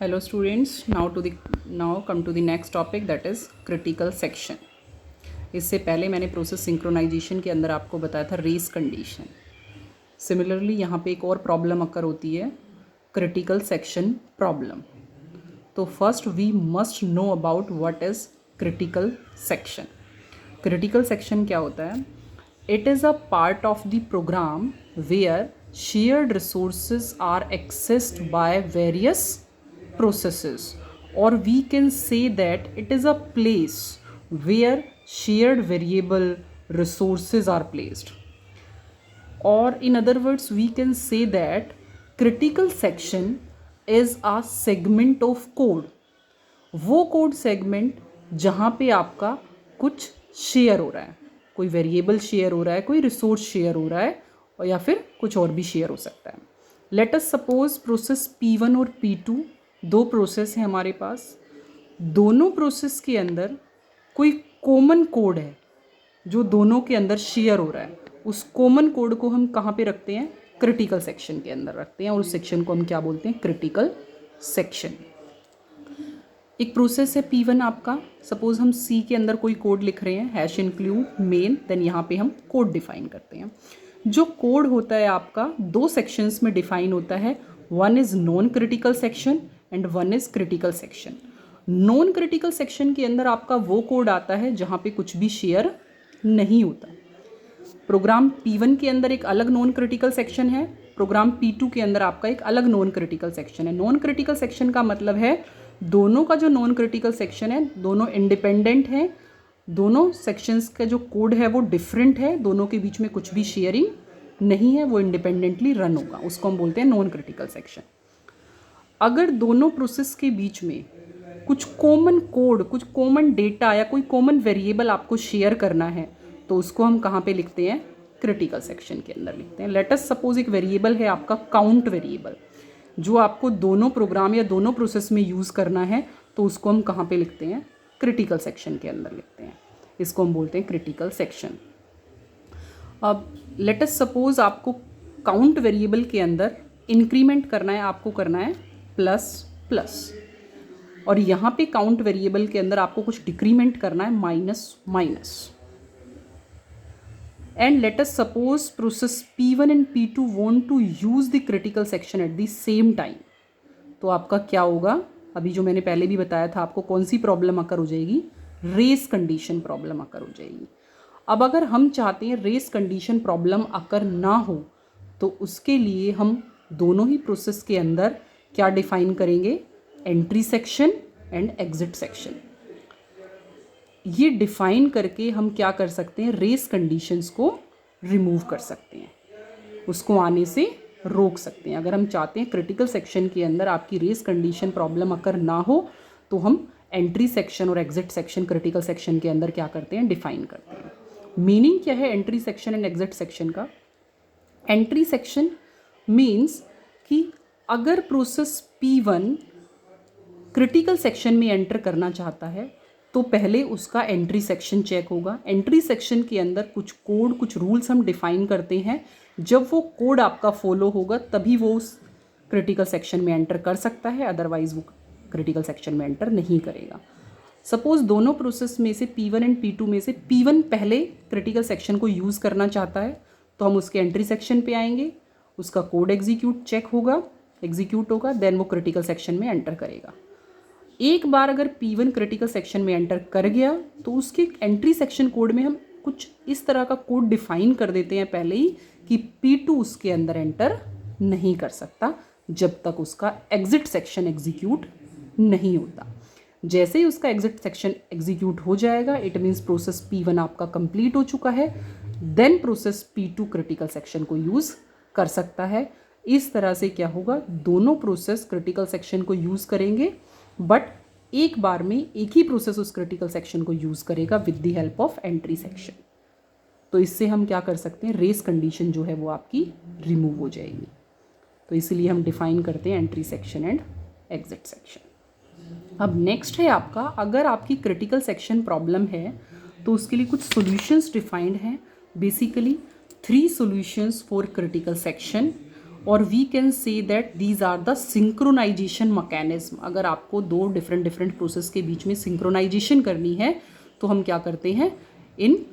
Hello students, now come to the next topic, that is critical section. इससे पहले मैंने process synchronization के अंदर आपको बताया था रेस कंडीशन. सिमिलरली यहाँ पे एक और प्रॉब्लम अकर होती है, क्रिटिकल सेक्शन प्रॉब्लम. तो first we must know about what is critical section. Critical section क्या होता है? It is a part of the program where shared resources are accessed by various processes, or we can say that it is a place where shared variable resources are placed, or in other words we can say that critical section is a segment of code. वो code segment जहाँ पे आपका कुछ share हो रहा है, कोई variable share हो रहा है, कोई रिसोर्स शेयर हो रहा है, और या फिर कुछ और भी शेयर हो सकता है. Late us suppose process P1 और P2 दो प्रोसेस हैं हमारे पास. दोनों प्रोसेस के अंदर कोई कॉमन कोड है जो दोनों के अंदर शेयर हो रहा है. उस कॉमन कोड को हम कहाँ पे रखते हैं? क्रिटिकल सेक्शन के अंदर रखते हैं, और उस सेक्शन को हम क्या बोलते हैं? Critical section. एक प्रोसेस है P1 आपका. सपोज हम C के अंदर कोई कोड लिख रहे हैं, हैश इंक्लूड मेन, देन यहाँ पे हम कोड डिफाइन करते हैं. जो कोड होता है आपका दो सेक्शंस में डिफाइन होता है. One is non critical section and one is critical section. Non critical section के अंदर आपका वो कोड आता है जहाँ पे कुछ भी शेयर नहीं होता. प्रोग्राम P1 के अंदर एक अलग नॉन क्रिटिकल सेक्शन है, प्रोग्राम P2 के अंदर आपका एक अलग नॉन क्रिटिकल सेक्शन है. नॉन क्रिटिकल सेक्शन का मतलब है दोनों का जो नॉन क्रिटिकल सेक्शन है दोनों इंडिपेंडेंट हैं, दोनों सेक्शंस का जो कोड है वो डिफरेंट है, दोनों के बीच में कुछ भी शेयरिंग नहीं है, वो इंडिपेंडेंटली रन होगा. उसको हम बोलते हैं नॉन क्रिटिकल सेक्शन. अगर दोनों प्रोसेस के बीच में कुछ कॉमन कोड, कुछ कॉमन डेटा या कोई कॉमन वेरिएबल आपको शेयर करना है तो उसको हम कहाँ पे लिखते हैं? क्रिटिकल सेक्शन के अंदर लिखते हैं. लेट अस सपोज एक वेरिएबल है आपका काउंट वेरिएबल, जो आपको दोनों प्रोग्राम या दोनों प्रोसेस में यूज़ करना है, तो उसको हम कहाँ पे लिखते हैं? क्रिटिकल सेक्शन के अंदर लिखते हैं. इसको हम बोलते हैं क्रिटिकल सेक्शन. अब लेट अस सपोज आपको काउंट वेरिएबल के अंदर इंक्रीमेंट करना है, आपको करना है प्लस प्लस, और यहाँ पे काउंट वेरिएबल के अंदर आपको कुछ डिक्रीमेंट करना है minus minus. And let us suppose process P1 and P2 want to use the critical section at the same time. तो आपका क्या होगा? अभी जो मैंने पहले भी बताया था आपको, कौन सी प्रॉब्लम अकर हो जाएगी? रेस कंडीशन प्रॉब्लम अकर हो जाएगी. अब अगर हम चाहते हैं रेस कंडीशन प्रॉब्लम अकर ना हो, तो उसके लिए हम दोनों ही प्रोसेस के अंदर क्या डिफाइन करेंगे? Entry section and exit section. ये डिफाइन करके हम क्या कर सकते हैं? रेस कंडीशंस को रिमूव कर सकते हैं, उसको आने से रोक सकते हैं. अगर हम चाहते हैं क्रिटिकल सेक्शन के अंदर आपकी रेस कंडीशन प्रॉब्लम अकर ना हो, तो हम एंट्री सेक्शन और एग्जिट सेक्शन क्रिटिकल सेक्शन के अंदर क्या करते हैं? डिफाइन करते हैं. मीनिंग क्या है entry section and exit section का? एंट्री सेक्शन मीन्स कि अगर प्रोसेस P1 क्रिटिकल सेक्शन में एंटर करना चाहता है तो पहले उसका एंट्री सेक्शन चेक होगा. एंट्री सेक्शन के अंदर कुछ कोड, कुछ रूल्स हम डिफाइन करते हैं. जब वो कोड आपका फॉलो होगा तभी वो उस क्रिटिकल सेक्शन में एंटर कर सकता है, अदरवाइज वो क्रिटिकल सेक्शन में एंटर नहीं करेगा. सपोज दोनों प्रोसेस में से P1 एंड P2 में से P1 पहले क्रिटिकल सेक्शन को यूज़ करना चाहता है, तो हम उसके एंट्री सेक्शन पे आएंगे, उसका कोड एग्जीक्यूट होगा, देन वो क्रिटिकल सेक्शन में एंटर करेगा. एक बार अगर P1 क्रिटिकल सेक्शन में एंटर कर गया तो उसके एंट्री सेक्शन कोड में हम कुछ इस तरह का कोड डिफाइन कर देते हैं पहले ही कि P2 उसके अंदर एंटर नहीं कर सकता जब तक उसका एग्जिट सेक्शन एग्जीक्यूट नहीं होता. जैसे ही उसका एग्जिट सेक्शन एग्जीक्यूट हो जाएगा, इट मीन्स प्रोसेस P1 आपका कंप्लीट हो चुका है, then process P2 critical section को यूज़ कर सकता है. इस तरह से क्या होगा? दोनों प्रोसेस क्रिटिकल सेक्शन को यूज़ करेंगे, बट एक बार में एक ही प्रोसेस उस क्रिटिकल सेक्शन को यूज़ करेगा with the help of entry section. तो इससे हम क्या कर सकते हैं? रेस कंडीशन जो है वो आपकी रिमूव हो जाएगी. तो इसीलिए हम डिफाइन करते हैं entry section and exit section. अब नेक्स्ट है आपका, अगर आपकी क्रिटिकल सेक्शन प्रॉब्लम है तो उसके लिए कुछ सॉल्यूशंस डिफाइंड हैं. Basically 3 solutions for critical section. और we can say that these are the synchronization mechanism. अगर आपको दो डिफरेंट प्रोसेस के बीच में सिंक्रोनाइजेशन करनी है तो हम क्या करते हैं, इन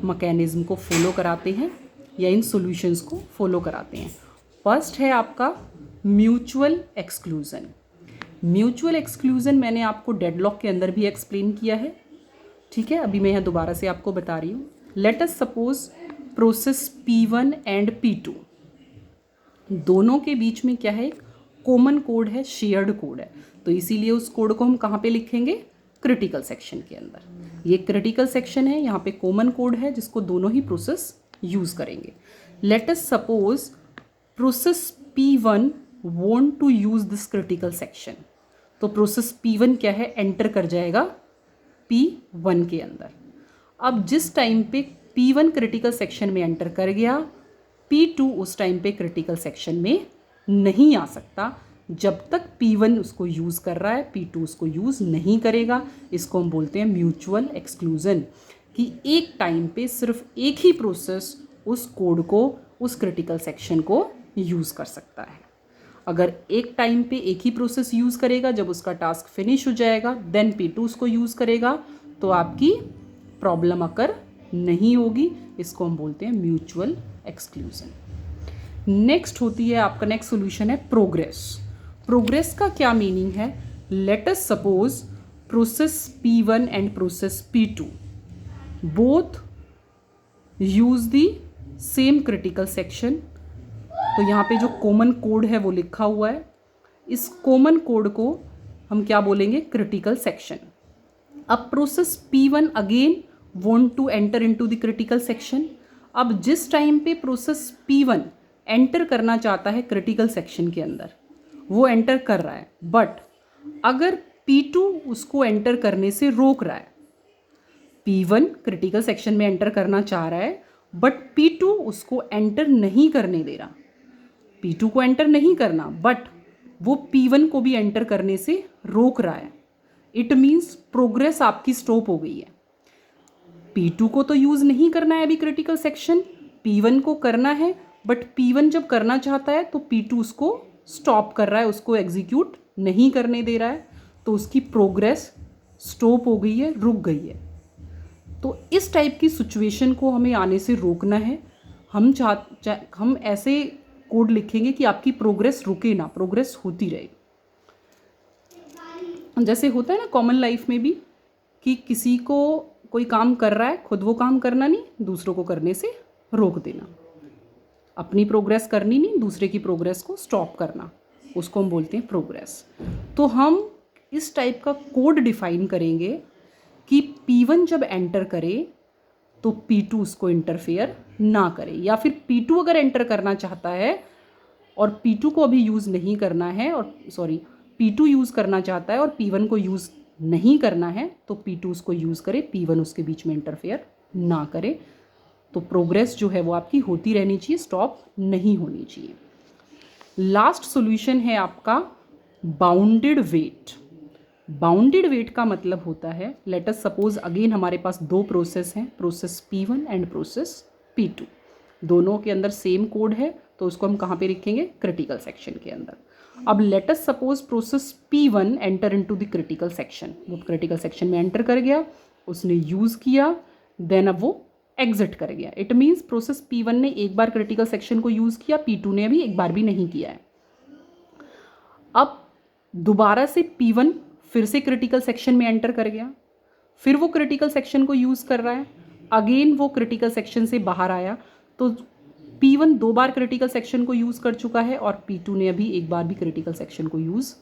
मैकेनिज्म को फॉलो कराते हैं या इन सॉल्यूशंस को फॉलो कराते हैं। फर्स्ट है आपका म्यूचुअल एक्सक्लूजन। म्यूचुअल एक्सक्लूजन मैंने आपको डेडलॉक के अंदर भी एक्सप्लेन किया है, ठीक है, अभी मैं यहाँ दोबारा से आपको बता रही हूँ। Late us suppose process P1 and P2, दोनों के बीच में क्या है, कॉमन कोड है, शेयर्ड कोड है, तो इसीलिए उस कोड को हम कहाँ पे लिखेंगे, क्रिटिकल सेक्शन के अंदर। ये क्रिटिकल सेक्शन है, यहाँ पे कॉमन कोड है जिसको दोनों ही प्रोसेस यूज़ करेंगे। Let us suppose process P1 want to use this critical section, तो प्रोसेस P1 क्या है, एंटर कर जाएगा P1 के अंदर। अब जिस टाइम पे P1 क्रिटिकल सेक्शन में एंटर कर गया, P2 उस टाइम पे क्रिटिकल सेक्शन में नहीं आ सकता। जब तक P1 उसको यूज़ कर रहा है, P2 उसको यूज़ नहीं करेगा। इसको हम बोलते हैं म्यूचुअल एक्सक्लूजन, कि एक टाइम पे सिर्फ एक ही प्रोसेस उस कोड को, उस क्रिटिकल सेक्शन को यूज़ कर सकता है। अगर एक टाइम पे एक ही प्रोसेस यूज़ करेगा, जब उसका टास्क फिनिश हो जाएगा देन P2 उसको यूज़ करेगा, तो आपकी प्रॉब्लम अकर नहीं होगी। इसको हम बोलते हैं म्यूचुअल एक्सक्लूजन। नेक्स्ट होती है आपका, नेक्स्ट सोल्यूशन है प्रोग्रेस। प्रोग्रेस का क्या मीनिंग है, late us suppose process P1 and process P2 both use the same critical section. तो यहाँ पे जो कॉमन कोड है वो लिखा हुआ है, इस कॉमन कोड को हम क्या बोलेंगे, क्रिटिकल सेक्शन। अब process P1 again want to enter into the critical section. अब जिस टाइम पे प्रोसेस P1 एंटर करना चाहता है क्रिटिकल सेक्शन के अंदर, वो एंटर कर रहा है, बट अगर P2 उसको एंटर करने से रोक रहा है, P1 क्रिटिकल सेक्शन में एंटर करना चाह रहा है बट P2 उसको एंटर नहीं करने दे रहा। P2 को एंटर नहीं करना, बट वो P1 को भी एंटर करने से रोक रहा है। इट मीन्स प्रोग्रेस आपकी स्टॉप हो गई है। P2 को तो यूज़ नहीं करना है अभी क्रिटिकल सेक्शन, P1 को करना है, बट P1 जब करना चाहता है तो P2 उसको स्टॉप कर रहा है, उसको एग्जीक्यूट नहीं करने दे रहा है, तो उसकी प्रोग्रेस स्टॉप हो गई है, रुक गई है। तो इस टाइप की सिचुएशन को हमें आने से रोकना है। हम ऐसे कोड लिखेंगे कि आपकी प्रोग्रेस रुके ना, प्रोग्रेस होती रहे। जैसे होता है ना कॉमन लाइफ में भी, कि किसी को कोई काम कर रहा है, खुद वो काम करना नहीं, दूसरों को करने से रोक देना। अपनी प्रोग्रेस करनी नहीं, दूसरे की प्रोग्रेस को स्टॉप करना, उसको हम बोलते हैं प्रोग्रेस। तो हम इस टाइप का कोड डिफाइन करेंगे कि P1 जब एंटर करे तो P2 उसको इंटरफेयर ना करे, या फिर P2 अगर एंटर करना चाहता है और P2 को अभी यूज़ नहीं करना है, और P2 यूज़ करना चाहता है और P1 को यूज़ नहीं करना है, तो P2 उसको यूज़ करे, P1 उसके बीच में इंटरफेयर ना करे। तो प्रोग्रेस जो है वो आपकी होती रहनी चाहिए, स्टॉप नहीं होनी चाहिए। लास्ट सॉल्यूशन है आपका बाउंडेड वेट। बाउंडेड वेट का मतलब होता है, लेट अस सपोज अगेन हमारे पास दो प्रोसेस हैं, process P1 and process P2, दोनों के अंदर सेम कोड है, तो उसको हम कहाँ पे लिखेंगे, क्रिटिकल सेक्शन के अंदर। अब late us suppose process P1 enter into the critical section, वो क्रिटिकल सेक्शन में एंटर कर गया, उसने यूज़ किया, देन अब वो एग्जिट कर गया। इट मीन्स प्रोसेस P1 ने एक बार क्रिटिकल सेक्शन को यूज़ किया, P2 ने अभी एक बार भी नहीं किया है। अब दोबारा से P1 फिर से क्रिटिकल सेक्शन में एंटर कर गया, फिर वो क्रिटिकल सेक्शन को यूज़ कर रहा है, अगेन वो क्रिटिकल सेक्शन से बाहर आया, तो P1 दो बार क्रिटिकल सेक्शन को यूज़ कर चुका है और P2 ने अभी एक बार भी क्रिटिकल सेक्शन को यूज़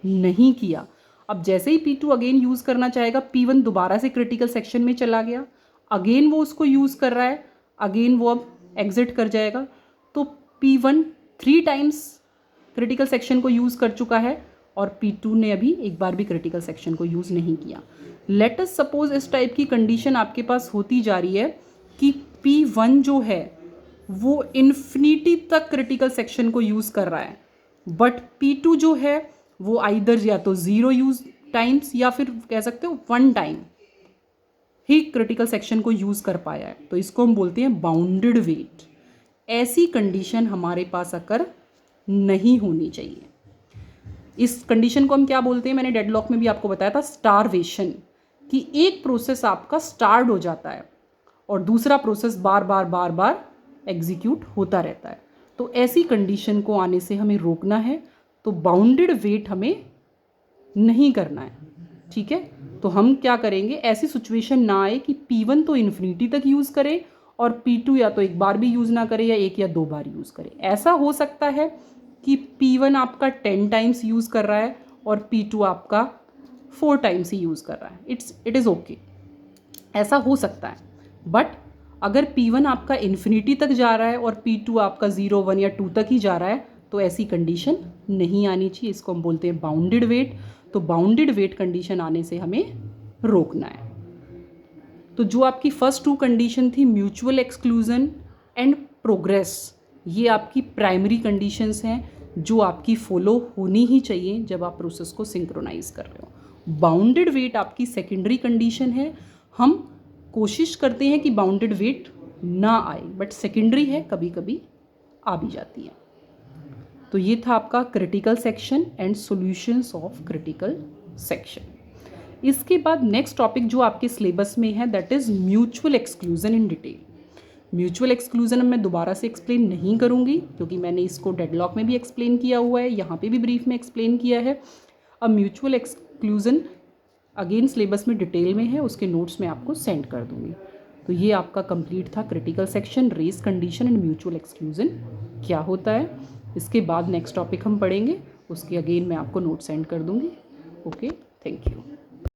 नहीं किया। अब जैसे ही P2 अगेन यूज़ करना चाहेगा, P1 दोबारा से क्रिटिकल सेक्शन में चला गया, अगेन वो उसको यूज़ कर रहा है, अगेन वो अब एग्जिट कर जाएगा। तो P1 3 टाइम्स क्रिटिकल सेक्शन को यूज़ कर चुका है और P2 ने अभी एक बार भी क्रिटिकल सेक्शन को यूज़ नहीं किया। लेट अस सपोज इस टाइप की कंडीशन आपके पास होती जा रही है कि P1 जो है वो इन्फिनिटी तक क्रिटिकल सेक्शन को यूज़ कर रहा है, बट P2 जो है वो आइदर या तो 0 यूज टाइम्स या फिर कह सकते हो 1 टाइम ही क्रिटिकल सेक्शन को यूज़ कर पाया है। तो इसको हम बोलते हैं बाउंडेड वेट। ऐसी कंडीशन हमारे पास अकर नहीं होनी चाहिए। इस कंडीशन को हम क्या बोलते हैं, मैंने डेडलॉक में भी आपको बताया था, स्टारवेशन, कि एक प्रोसेस आपका स्टार्ड हो जाता है और दूसरा प्रोसेस बार बार बार बार एग्जीक्यूट होता रहता है। तो ऐसी कंडीशन को आने से हमें रोकना है, तो बाउंडेड वेट हमें नहीं करना है, ठीक है। तो हम क्या करेंगे, ऐसी सिचुएशन ना आए कि P1 तो इन्फिनिटी तक यूज़ करे और P2 या तो एक बार भी यूज़ ना करे या एक या दो बार यूज़ करे। ऐसा हो सकता है कि P1 आपका 10 टाइम्स यूज़ कर रहा है और P2 आपका 4 टाइम्स ही यूज़ कर रहा है, इट इज़ ओके, ऐसा हो सकता है। बट अगर P1 आपका इन्फिनिटी तक जा रहा है और P2 आपका 0, 1 या 2 तक ही जा रहा है, तो ऐसी कंडीशन नहीं आनी चाहिए। इसको हम बोलते हैं बाउंडेड वेट। तो बाउंडेड वेट कंडीशन आने से हमें रोकना है। तो जो आपकी फर्स्ट 2 कंडीशन थी, म्यूचुअल एक्सक्लूजन एंड प्रोग्रेस, ये आपकी प्राइमरी कंडीशंस हैं जो आपकी फॉलो होनी ही चाहिए जब आप प्रोसेस को सिंक्रोनाइज कर रहे हो। बाउंडेड वेट आपकी सेकेंडरी कंडीशन है। हम कोशिश करते हैं कि बाउंडेड वेट ना आए, बट सेकेंडरी है, कभी कभी आ भी जाती है। तो ये था आपका critical section and solutions of critical section. इसके बाद नेक्स्ट टॉपिक जो आपके सिलेबस में है, that is mutual exclusion in detail. Mutual exclusion मैं दोबारा से एक्सप्लेन नहीं करूँगी क्योंकि मैंने इसको डेडलॉक में भी एक्सप्लेन किया हुआ है, यहाँ पे भी ब्रीफ में एक्सप्लेन किया है। अब म्यूचुअल एक्सक्लूजन अगेन सिलेबस में डिटेल में है, उसके नोट्स मैं आपको सेंड कर दूँगी। तो ये आपका कंप्लीट था critical section, race condition and mutual exclusion क्या होता है। इसके बाद नेक्स्ट टॉपिक हम पढ़ेंगे, उसके अगेन मैं आपको नोट सेंड कर दूँगी। Okay, thank you.